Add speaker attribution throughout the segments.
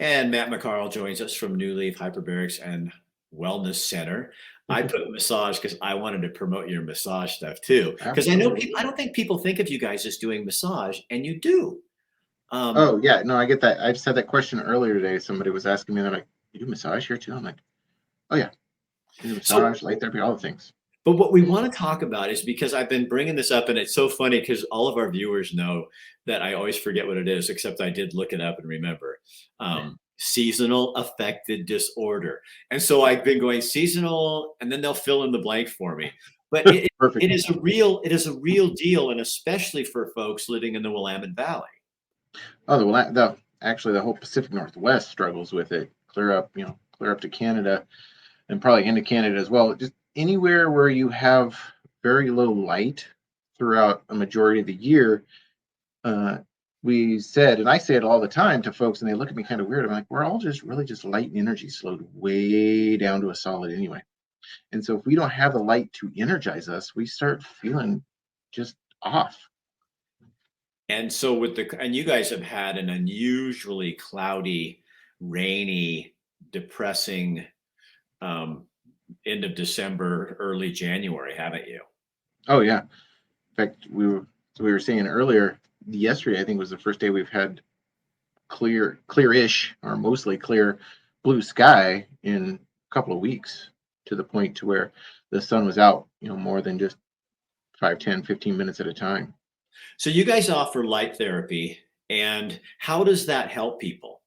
Speaker 1: And Matt McCarl joins us from New Leaf Hyperbarics and Wellness Center. I put massage because I wanted to promote your massage stuff too. Because I know
Speaker 2: Absolutely.
Speaker 1: people, I don't think people think of you guys as doing massage, and you do. Um,
Speaker 2: Oh yeah, no, I get that. I just had that question earlier today. Somebody was asking me, they're like, "You do massage here too?" I'm like, "Oh yeah, we do
Speaker 1: so
Speaker 2: massage, light therapy, all the things."
Speaker 1: But what we want to talk about is because I've been bringing this up, and it's so funny because all of our viewers know that I always forget what it is, except I did look it up and remember. Seasonal affective disorder. And so I've been going seasonal, and then they'll fill in the blank for me. But
Speaker 2: Perfect.
Speaker 1: it is a real deal, and especially for folks living in the Willamette Valley.
Speaker 2: Oh, actually the whole Pacific Northwest struggles with it. Clear up to Canada and probably into Canada as well. Just anywhere where you have very low light throughout a majority of the year, uh, we said, and I say it all the time to folks, and they look at me kind of weird. I'm like, we're all just really just light and energy slowed way down to a solid anyway. And so if we don't have the light to energize us, we start feeling just off.
Speaker 1: And so and you guys have had an unusually cloudy, rainy, depressing um, end of December, early January, haven't you?
Speaker 2: Oh yeah. In fact, we were saying earlier, yesterday I think was the first day we've had clearish or mostly clear blue sky in a couple of weeks, to the point to where the sun was out, more than just 5, 10, 15 minutes at a time.
Speaker 1: So you guys offer light therapy, and how does that help people?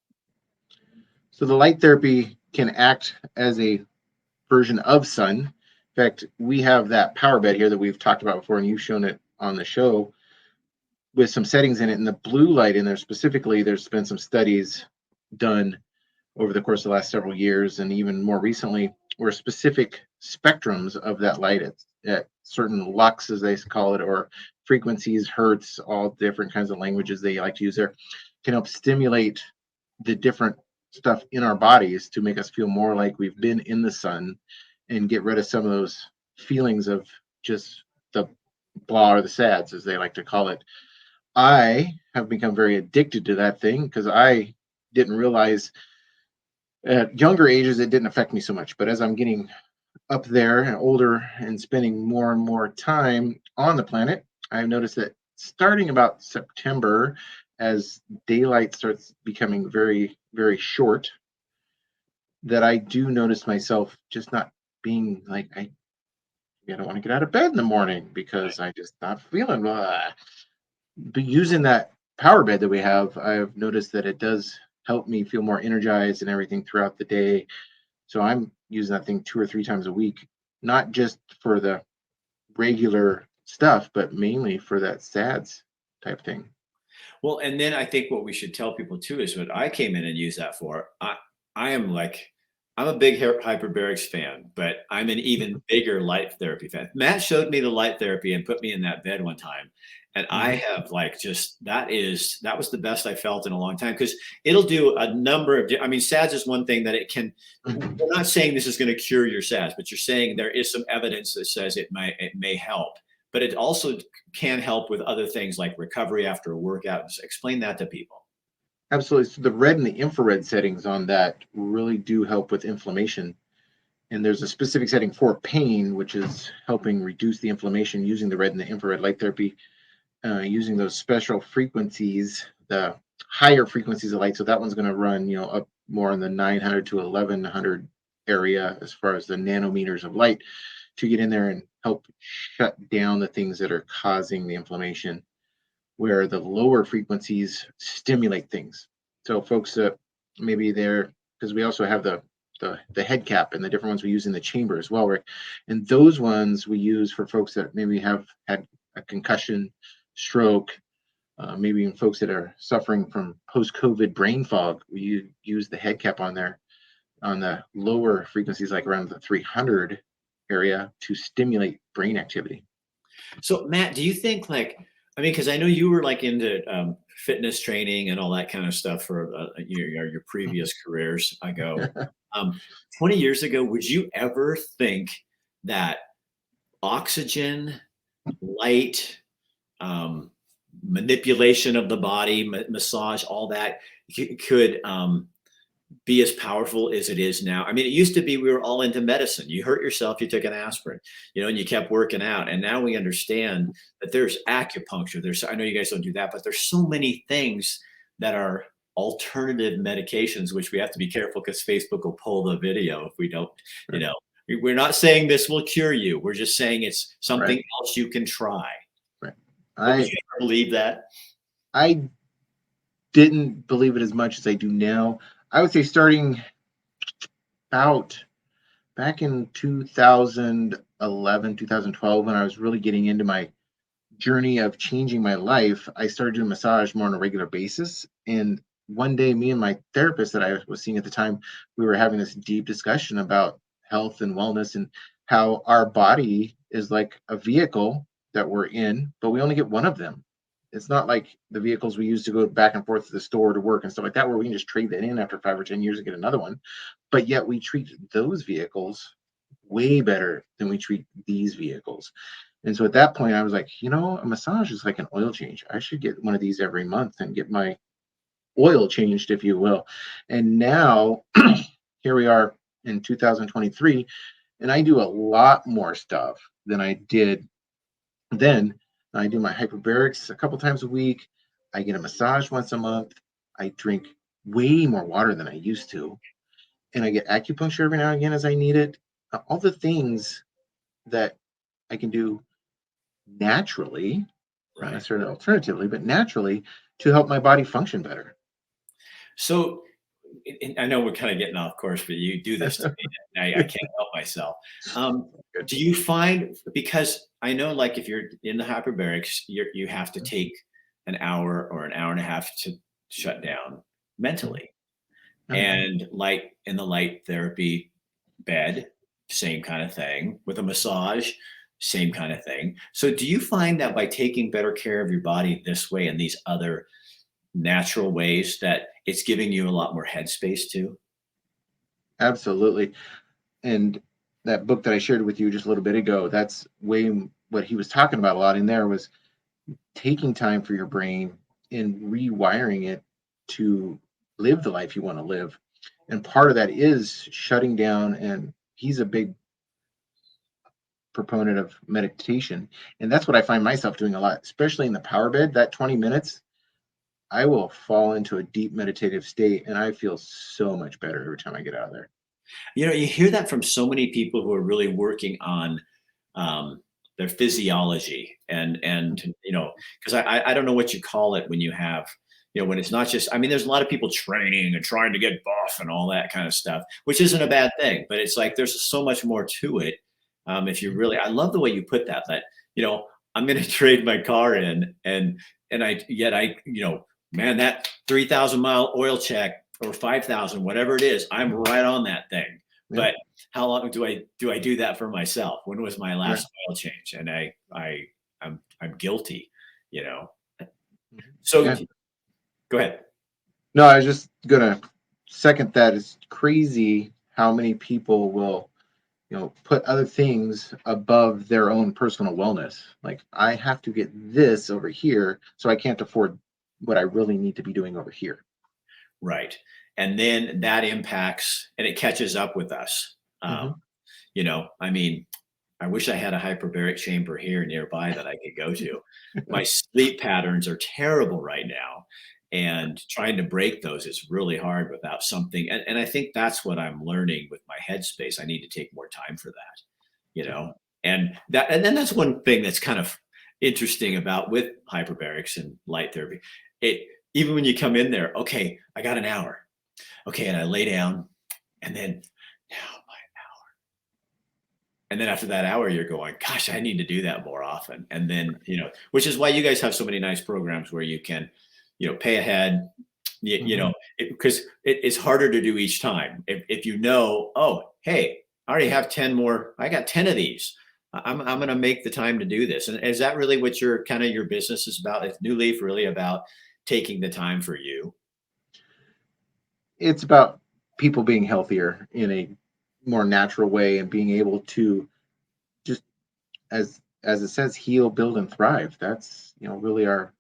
Speaker 2: So the light therapy can act as a version of sun. In fact, we have that power bed here that we've talked about before, and you've shown it on the show with some settings in it. And the blue light in there specifically, there's been some studies done over the course of the last several years, and even more recently, where specific spectrums of that light at certain lux, as they call it, or frequencies, hertz, all different kinds of languages they like to use there, can help stimulate the different stuff in our bodies to make us feel more like we've been in the sun and get rid of some of those feelings of just the blah or the sads, as they like to call it. I have become very addicted to that thing because I didn't realize at younger ages it didn't affect me so much. But as I'm getting up there and older and spending more and more time on the planet, I've noticed that starting about September, as daylight starts becoming very, very short, that I do notice myself just not being like, I don't want to get out of bed in the morning because I just not feeling blah. But using that power bed that we have, I've noticed that it does help me feel more energized and everything throughout the day. So I'm using that thing 2 or 3 times a week, not just for the regular stuff, but mainly for that SADS type thing.
Speaker 1: Well, and then I think what we should tell people too is what I came in and used that for. I am like, I'm a big hyperbarics fan, but I'm an even bigger light therapy fan. Matt showed me the light therapy and put me in that bed one time. And I
Speaker 2: Mhm.
Speaker 1: have like just that was the best I felt in a long time because it'll do a number of. I mean, SADS is one thing that it can.
Speaker 2: Mhm.
Speaker 1: We're not saying this is going to cure your SADS, but you're saying there is some evidence that says it may help. But it also can help with other things like recovery after a workout. Just explain that to people.
Speaker 2: Absolutely. So the red and the infrared settings on that really do help with inflammation. And there's a specific setting for pain, which is helping reduce the inflammation using the red and the infrared light therapy, using those special frequencies, the higher frequencies of light. So that one's going to run, up more in the 900 to 1100 area as far as the nanometers of light, to get in there and help shut down the things that are causing the inflammation, where the lower frequencies stimulate things. So folks that maybe they're, because we also have the head cap and the different ones we use in the chamber as well, Rick. And those ones we use for folks that maybe have had a concussion, stroke, maybe even folks that are suffering from post-COVID brain fog. We use the head cap on there on the lower frequencies, like around the 300 area, to stimulate brain activity.
Speaker 1: So, Matt, do you think like, I mean, because I know you were like into fitness training and all that kind of stuff for your previous careers ago. Um, 20 years ago, would you ever think that oxygen, light, um, manipulation of the body, massage, all that could be as powerful as it is now. I mean, it used to be we were all into medicine. You hurt yourself, you took an aspirin, and you kept working out. And now we understand that there's acupuncture. I know you guys don't do that, but there's so many things that are alternative medications, which we have to be careful because Facebook will pull the video if we don't, you
Speaker 2: Right.
Speaker 1: know. We're not saying this will cure you. We're just saying it's
Speaker 2: Right.
Speaker 1: something else you can try.
Speaker 2: Right.
Speaker 1: But would
Speaker 2: I
Speaker 1: you ever believe that?
Speaker 2: I didn't believe it as much as I do now. I would say starting out back in 2011, 2012, when I was really getting into my journey of changing my life, I started doing massage more on a regular basis. And one day, me and my therapist that I was seeing at the time, we were having this deep discussion about health and wellness and how our body is like a vehicle that we're in, but we only get one of them. It's not like the vehicles we use to go back and forth to the store to work and stuff like that, where we can just trade that in after 5 or 10 years and get another one. But yet we treat those vehicles way better than we treat these vehicles. And so at that point, I was like, a massage is like an oil change. I should get one of these every month and get my oil changed, if you will. And now here we are in 2023, and I do a lot more stuff than I did then. I do my hyperbarics a couple times a week. I get a massage once a month. I drink way more water than I used to. And I get acupuncture every now and again as I need it. All the things that I can do naturally, not
Speaker 1: Right.
Speaker 2: necessarily alternatively, but naturally to help my body function better.
Speaker 1: So and I know we're kind of getting off course, but you do this to me, and I can't help myself.
Speaker 2: Good.
Speaker 1: Do you find, because I know, like, if you're in the hyperbarics, you have to take an hour or an hour and a half to shut down
Speaker 2: Mhm.
Speaker 1: mentally,
Speaker 2: Oh, yeah.
Speaker 1: and like in the light therapy bed, same kind of thing. With a massage, same kind of thing. So, do you find that by taking better care of your body this way and these other natural ways that it's giving you a lot more headspace too?
Speaker 2: Absolutely. And that book that I shared with you just a little bit ago, that's what he was talking about a lot in there was taking time for your brain and rewiring it to live the life you want to live. And part of that is shutting down. And he's a big proponent of meditation. And that's what I find myself doing a lot, especially in the power bed. That 20 minutes, I will fall into a deep meditative state and I feel so much better every time I get out of there.
Speaker 1: You hear that from so many people who are really working on their physiology, and because I don't know what you call it when you have, when it's not just, I mean, there's a lot of people training and trying to get buff and all that kind of stuff, which isn't a bad thing, but it's like there's so much more to it. If you really, I love the way you put that you know I'm going to trade my car in, and man, that 3,000-mile oil check or 5,000, whatever it is, I'm right on that thing.
Speaker 2: Yeah.
Speaker 1: But how long do I do that for myself? When was my
Speaker 2: Right.
Speaker 1: last oil change? And I'm guilty, you know.
Speaker 2: Mhm.
Speaker 1: So
Speaker 2: Yeah.
Speaker 1: go ahead.
Speaker 2: No, I was just gonna second that. It's crazy how many people will, put other things above their own personal wellness. Like I have to get this over here, so I can't afford what I really need to be doing over here.
Speaker 1: Right. And then that impacts and it catches up with us.
Speaker 2: Hmm.
Speaker 1: I mean, I wish I had a hyperbaric chamber here nearby that I could go to. My sleep patterns are terrible right now, and trying to break those is really hard without something. And I think that's what I'm learning with my headspace. I need to take more time for that, you know. And then that's one thing that's kind of interesting about with hyperbarics and light therapy. It Even when you come in there, okay, I got an hour. Okay, and I lay down, and then now and then after that hour, you're going, gosh, I need to do that more often. And then, which is why you guys have so many nice programs where you can, pay ahead,
Speaker 2: Hmm.
Speaker 1: because it's harder to do each time. If oh, hey, I already have 10 more, I got 10 of these. I'm going to make the time to do this. And is that really what your business is about? Is New Leaf really about taking the time for you?
Speaker 2: It's about people being healthier in a more natural way and being able to just, as it says, heal, build, and thrive. That's really our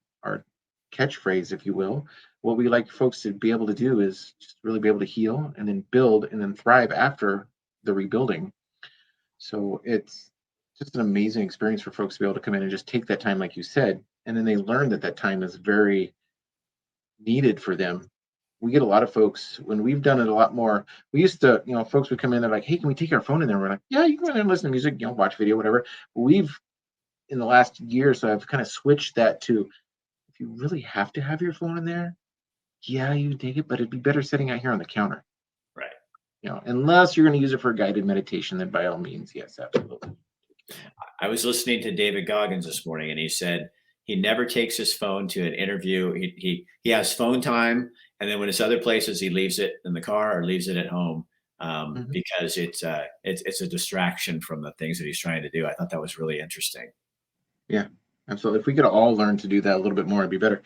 Speaker 2: catchphrase, if you will. what we like folks to be able to do is just really be able to heal and then build and then thrive after the rebuilding. So it's just an amazing experience for folks to be able to come in and just take that time, like you said, and then they learn that that time is very needed for them. We get a lot of folks when we've done it a lot more. We used to, folks would come in, they're like, "Hey, can we take our phone in there?" We're like, "Yeah, you can go in and listen to music, watch video, whatever." We've in the last year or so, I've kind of switched that to if you really have to have your phone in there, yeah, you take it, but it'd be better sitting out here on the counter.
Speaker 1: Right.
Speaker 2: Unless you're going to use it for a guided meditation, then by all means, yes, absolutely.
Speaker 1: I was listening to David Goggins this morning, and he said he never takes his phone to an interview. He has phone time, and then when it's other places, he leaves it in the car or leaves it at home
Speaker 2: Mhm.
Speaker 1: because it's a distraction from the things that he's trying to do. I thought that was really interesting.
Speaker 2: Yeah, absolutely. If we could all learn to do that a little bit more, it'd be better.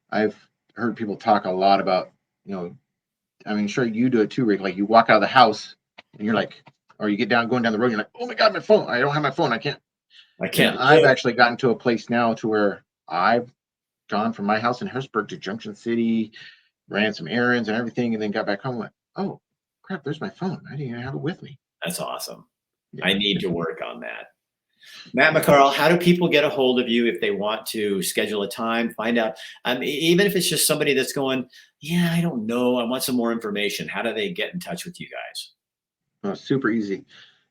Speaker 2: I've heard people talk a lot about, I mean, sure you do it too, Rick. Like you walk out of the house and you're like, or you get down, going down the road, you're like, oh my God, my phone. I don't have my phone. I can't.
Speaker 1: I
Speaker 2: And
Speaker 1: can't
Speaker 2: I've
Speaker 1: live.
Speaker 2: actually gotten to a place now to where I've gone from my house in Harrisburg to Junction City, ran some errands and everything, and then got back home and went, oh crap, there's my phone. I didn't even have it with me.
Speaker 1: That's awesome. I
Speaker 2: Yeah.
Speaker 1: need to work on that. Matt McCarl, how do people get a hold of you if they want to schedule a time, find out, even if it's just somebody that's going, yeah, I don't know, I want some more information. How do they get in touch with you guys?
Speaker 2: Super easy.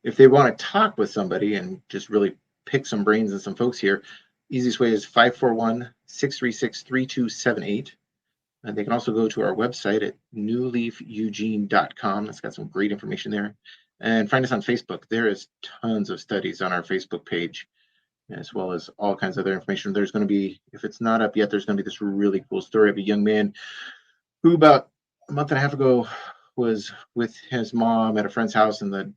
Speaker 2: If they want to talk with somebody and just really pick some brains and some folks here, easiest way is 541-636-3278. And they can also go to our website at newleafeugene.com. That's got some great information there. And find us on Facebook. There is tons of studies on our Facebook page, as well as all kinds of other information. There's going to be, if it's not up yet, there's going to be this really cool story of a young man who about a month and a half ago was with his mom at a friend's house, and the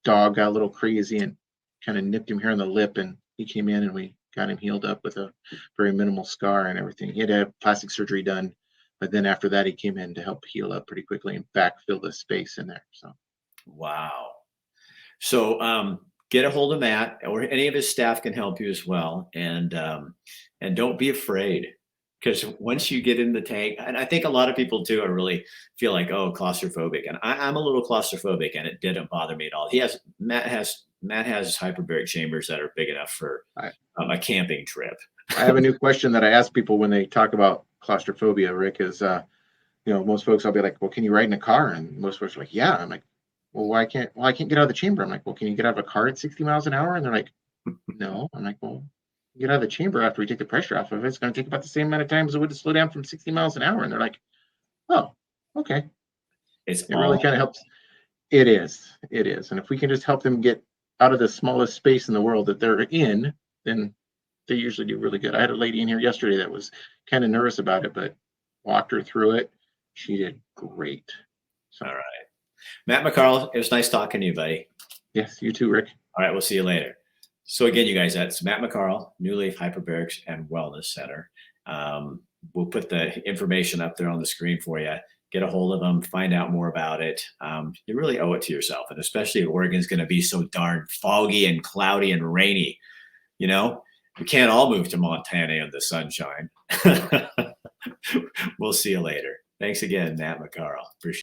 Speaker 2: dog got a little crazy and kind of nipped him here in the lip, and he came in and we got him healed up with a very minimal scar and everything. He had to have plastic surgery done, but then after that he came in to help heal up pretty quickly and backfill the space in there. So
Speaker 1: Wow. So get a hold of Matt, or any of his staff can help you as well. And don't be afraid, because once you get in the tank, and I think a lot of people too are really feel like, oh, claustrophobic. And I'm a little claustrophobic, and it didn't bother me at all. Matt has hyperbaric chambers that are big enough for
Speaker 2: I,
Speaker 1: a camping trip.
Speaker 2: I have a new question that I ask people when they talk about claustrophobia, Rick, is most folks, I'll be like, well, can you ride in a car? And most folks are like, yeah. I'm like, well, why can't well I can't get out of the chamber. I'm like, well, can you get out of a car at 60 miles an hour? And they're like, no. I'm like, well, get out of the chamber after we take the pressure off of it. It's going to take about the same amount of time as it would to slow down from 60 miles an hour. And they're like, oh, okay.
Speaker 1: It's
Speaker 2: It really
Speaker 1: all
Speaker 2: kind of helps. It is. It is. And if we can just help them get out of the smallest space in the world that they're in, then they usually do really good. I had a lady in here yesterday that was kind of nervous about it, but walked her through it. She did great. So,
Speaker 1: right. Matt McCarl, it was nice talking to you, buddy.
Speaker 2: yes, you too, Rick.
Speaker 1: All right, we'll see you later. So again, you guys, that's Matt McCarl, New Leaf Hyperbarics and Wellness Center. We'll put the information up there on the screen for you. Get a hold of them, find out more about it. You really owe it to yourself, and especially if Oregon's going to be so darn foggy and cloudy and rainy. We can't all move to Montana in the sunshine. We'll see you later. Thanks again, Matt McCarl. Appreciate it.